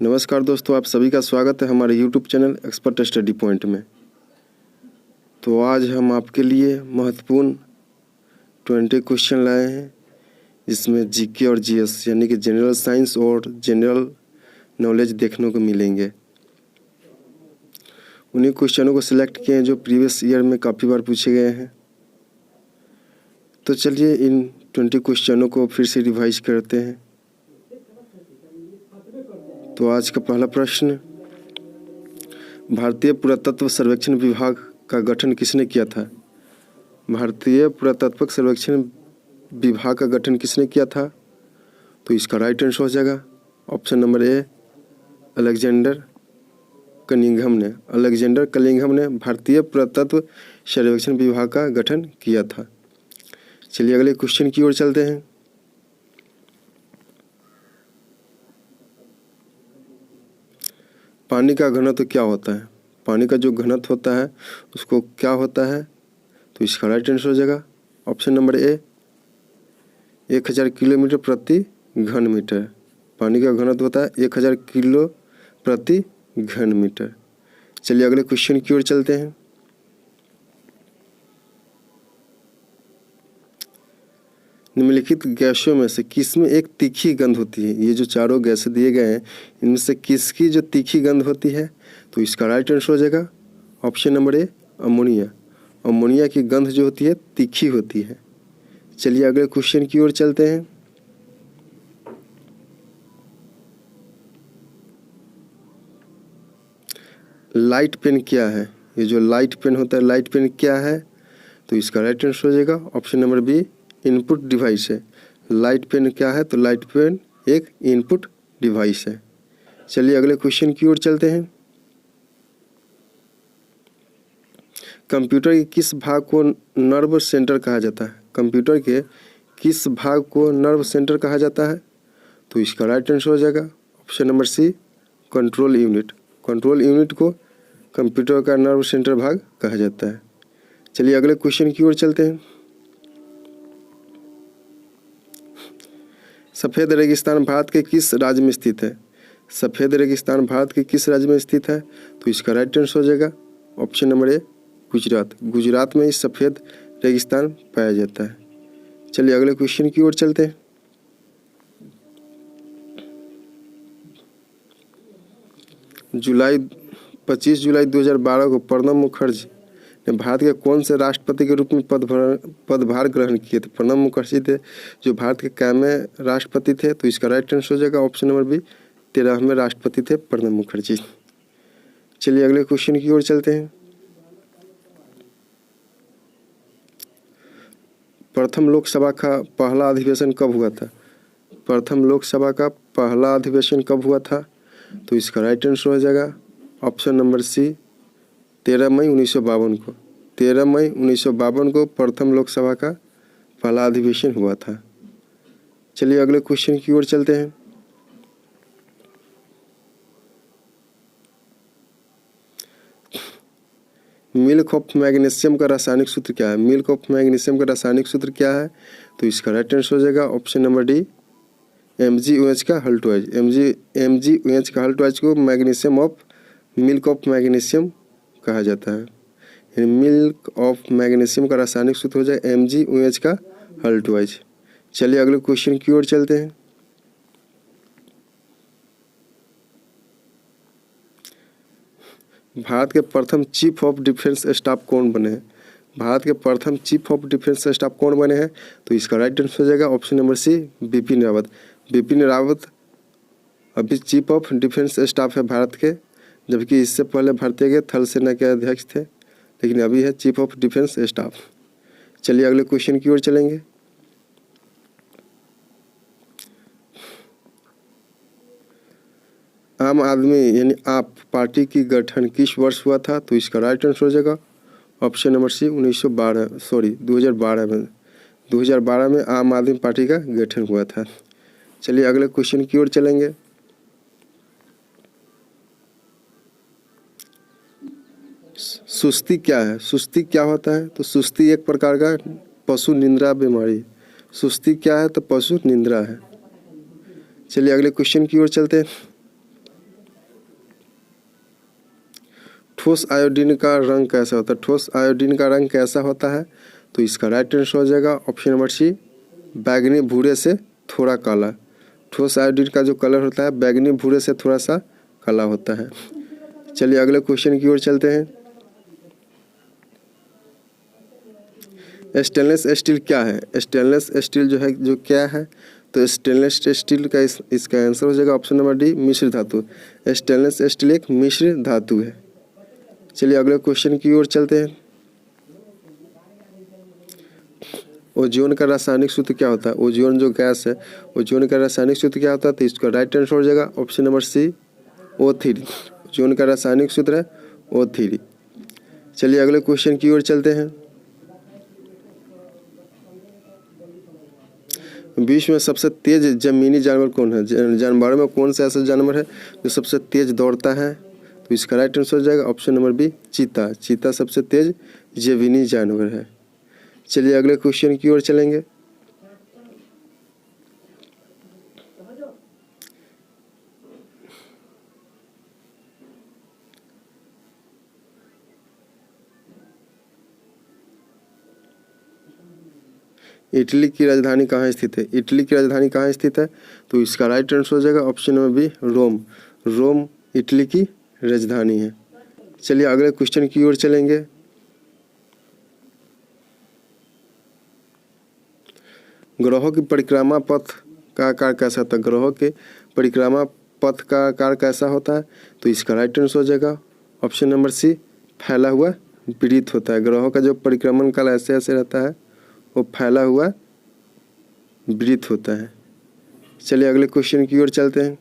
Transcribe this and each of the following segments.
नमस्कार दोस्तों, आप सभी का स्वागत है हमारे YouTube channel expert study point में। तो आज हम आपके लिए महत्वपूर्ण 20 क्वेश्चन लाए हैं, जिसमें जीके और जीएस यानी कि जनरल साइंस और जनरल नॉलेज देखने को मिलेंगे। उन्हीं क्वेश्चनों को सिलेक्ट किए हैं जो प्रीवियस ईयर में काफ़ी बार पूछे गए हैं। तो चलिए इन 20 क्वेश्चनों को फिर से रिवाइज करते हैं। तो आज का पहला प्रश्न, भारतीय पुरातत्व सर्वेक्षण विभाग का गठन किसने किया था? भारतीय पुरातत्व सर्वेक्षण विभाग का गठन किसने किया था? तो इसका राइट आंसर हो जाएगा option number A, Alexander Cunningham ने। अलेक्जेंडर कनिंघम ने भारतीय पुरातत्व सर्वेक्षण विभाग का गठन किया था। चलिए अगले क्वेश्चन की ओर चलते हैं। पानी का घनत्व क्या होता है? पानी का जो घनत्व होता है उसको क्या होता है? तो इसका राइट आंसर हो जाएगा ऑप्शन नंबर ए, 1000 किलोमीटर प्रति घन मीटर। पानी का घनत्व होता है 1000 किलो प्रति घन मीटर। चलिए अगले क्वेश्चन की ओर चलते हैं। निम्नलिखित गैसों में से किस में एक तीखी गंध होती है? ये जो चारों गैस दिए गए हैं, इनमें से किसकी जो तीखी गंध होती है? तो इसका राइट आंसर हो जाएगा option number A, ammonia. Ammonia की गंध जो होती है तीखी होती है। चलिए अगले क्वेश्चन की ओर चलते हैं। लाइट पेन क्या है? ये जो लाइट पेन होता है, लाइट पेन क्या है? तो इसका राइट आंसर हो जाएगा option number B, input device है। लाइट पेन क्या है? तो लाइट पेन एक इनपुट डिवाइस है। चलिए अगले क्वेश्चन की ओर चलते हैं। कंप्यूटर के किस भाग को नर्व सेंटर कहा जाता है? कंप्यूटर के किस भाग को नर्व सेंटर कहा जाता है? तो इसका राइट आंसर हो जाएगा option number C, control unit. Control unit को कंप्यूटर का नर्व सेंटर भाग कहा जाता है। चलिए अगले क्वेश्चन की ओर चलते हैं। सफ़ेद रेगिस्तान भारत के किस राज्य में स्थित है? सफ़ेद रेगिस्तान भारत के किस राज्य में स्थित है? तो इसका राइट आंसर हो जाएगा option number A, Gujarat. Gujarat में इस सफ़ेद रेगिस्तान पाया जाता है। चलिए अगले क्वेश्चन की ओर चलते हैं। जुलाई 25 जुलाई 2012 को प्रणब मुखर्जी ने भारत के कौन से राष्ट्रपति के रूप में पदभार ग्रहण किए थे? प्रणब मुखर्जी थे जो भारत के कैमें राष्ट्रपति थे। तो इसका राइट आंसर हो जाएगा ऑप्शन नंबर बी, 13वें राष्ट्रपति थे प्रणब मुखर्जी। चलिए अगले क्वेश्चन की ओर चलते हैं। प्रथम लोकसभा का पहला अधिवेशन कब हुआ था? प्रथम लोकसभा का पहला अधिवेशन कब हुआ था? तो इसका राइट आंसर हो जाएगा ऑप्शन नंबर सी, 13 मई 1952 को। 13 मई 1952 को प्रथम लोकसभा का पहला अधिवेशन हुआ था। चलिए अगले क्वेश्चन की ओर चलते हैं। मिल्क ऑफ मैग्नीशियम का रासायनिक सूत्र क्या है? मिल्क ऑफ मैग्नीशियम का रासायनिक सूत्र क्या है? तो इसका राइट आंसर हो जाएगा ऑप्शन नंबर डी, MgOH का हल्टोएज। MgOH का हल्टोएज को magnesium of milk of magnesium कहा जाता है। मिल्क ऑफ मैग्नीशियम का रासायनिक सूत्र हो जाए MgOH का हल्टोएज। चलिए अगले क्वेश्चन की ओर चलते हैं। भारत के प्रथम चीफ ऑफ डिफेंस स्टाफ कौन बने हैं? भारत के प्रथम चीफ ऑफ डिफेंस स्टाफ कौन बने हैं? तो इसका राइट आंसर हो जाएगा option number C, Bipin Rawat. Bipin Rawat अभी चीफ ऑफ डिफेंस स्टाफ है भारत के, जबकि इससे पहले भारतीय के थल सेना के अध्यक्ष थे, लेकिन अभी है चीफ ऑफ डिफेंस स्टाफ। चलिए अगले क्वेश्चन की ओर चलेंगे। आम आदमी यानी आप पार्टी की गठन किस वर्ष हुआ था? तो इसका राइट आंसर हो जाएगा ऑप्शन नंबर सी, 2012 में। 2012 में आम आदमी पार्टी का गठन हुआ था। चलिए अगले क्वेश्चन की ओर चलेंगे। सुस्ती क्या है? सुस्ती क्या होता है? तो सुस्ती एक प्रकार का पशु निंद्रा बीमारी। सुस्ती क्या है? तो पशु निंद्रा है। चलिए अगले क्वेश्चन की ओर चलते हैं। ठोस आयोडीन का रंग कैसा होता है? ठोस आयोडीन का रंग कैसा होता है? तो इसका राइट आंसर हो जाएगा ऑप्शन नंबर सी, बैगनी भूरे से थोड़ा काला। ठोस आयोडीन का जो कलर होता है बैगनी भूरे से थोड़ा सा काला होता है। चलिए अगले क्वेश्चन की ओर चलते हैं। स्टेनलेस स्टील क्या है? स्टेनलेस स्टील जो है जो क्या है? तो स्टेनलेस स्टील का इसका आंसर हो जाएगा ऑप्शन नंबर डी, मिश्र धातु। स्टेनलेस स्टील एक मिश्र धातु है। चलिए अगले क्वेश्चन की ओर चलते हैं। ओजोन का रासायनिक सूत्र क्या होता है? ओजोन जो गैस है, ओजोन का रासायनिक सूत्र क्या होता है? तो इसका राइट आंसर हो जाएगा ऑप्शन नंबर सी, O3। ओजोन का रासायनिक सूत्र है O3। चलिए अगले क्वेश्चन की ओर चलते हैं। विश्व में सबसे तेज जमीनी जानवर कौन है? जानवरों में कौन सा ऐसा जानवर है जो सबसे तेज दौड़ता है? तो इसका राइट आंसर हो जाएगा ऑप्शन नंबर बी, चीता। चीता सबसे तेज जमीनी जानवर है। चलिए अगले क्वेश्चन की ओर चलेंगे। इटली की राजधानी कहाँ स्थित है? इटली की राजधानी कहाँ स्थित है? तो इसका राइट आंसर हो जाएगा ऑप्शन नंबर बी, रोम। रोम इटली की राजधानी है। चलिए अगले क्वेश्चन की ओर चलेंगे। ग्रहों की परिक्रमा पथ का आकार कैसा होता है? ग्रहों के परिक्रमा पथ का आकार कैसा होता है? तो इसका राइट आंसर हो जाएगा ऑप्शन नंबर सी, फैला हुआ वृत्त होता है। ग्रहों का जो परिक्रमण काल ऐसे ऐसे रहता है वो फैला हुआ वृत्त होता है। चलिए अगले क्वेश्चन की ओर चलते हैं।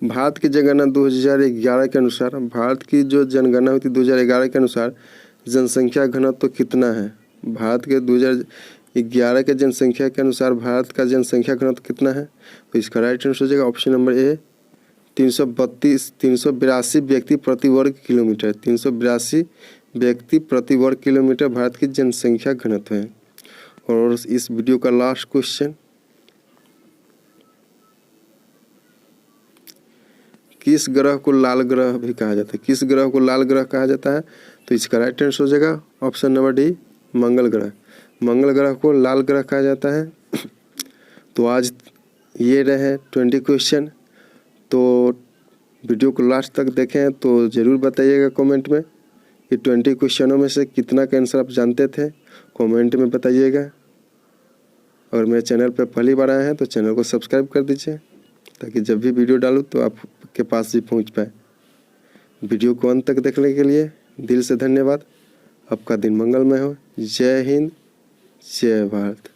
भारत की जनगणना 2011 के अनुसार, भारत की जो जनगणना हुई थी 2011 के अनुसार जनसंख्या घनत्व तो कितना है? भारत के 2011 के जनसंख्या के अनुसार भारत का जनसंख्या घनत्व कितना है? तो इसका राइट आंसर हो जाएगा ऑप्शन नंबर ए, 382 व्यक्ति प्रति वर्ग किलोमीटर। 382 व्यक्ति प्रति वर्ग किलोमीटर भारत की जनसंख्या घनत्व है। और इस वीडियो का लास्ट क्वेश्चन, किस ग्रह को लाल ग्रह भी कहा जाता है? किस ग्रह को लाल ग्रह कहा जाता है? तो इसका राइट आंसर हो जाएगा ऑप्शन नंबर डी, मंगल ग्रह। मंगल ग्रह को लाल ग्रह कहा जाता है। तो आज ये रहे 20 क्वेश्चन। तो वीडियो को लास्ट तक देखें तो ज़रूर बताइएगा कमेंट में कि 20 क्वेश्चनों में से कितना का आंसर आप जानते थे, कमेंट में बताइएगा। और मेरे चैनल पर पहली बार आए हैं तो चैनल को सब्सक्राइब कर दीजिए ताकि जब भी वीडियो डालूँ तो आपके पास भी पहुंच पाए। वीडियो को अंत तक देखने के लिए दिल से धन्यवाद। आपका दिन मंगलमय हो। जय हिंद, जय भारत।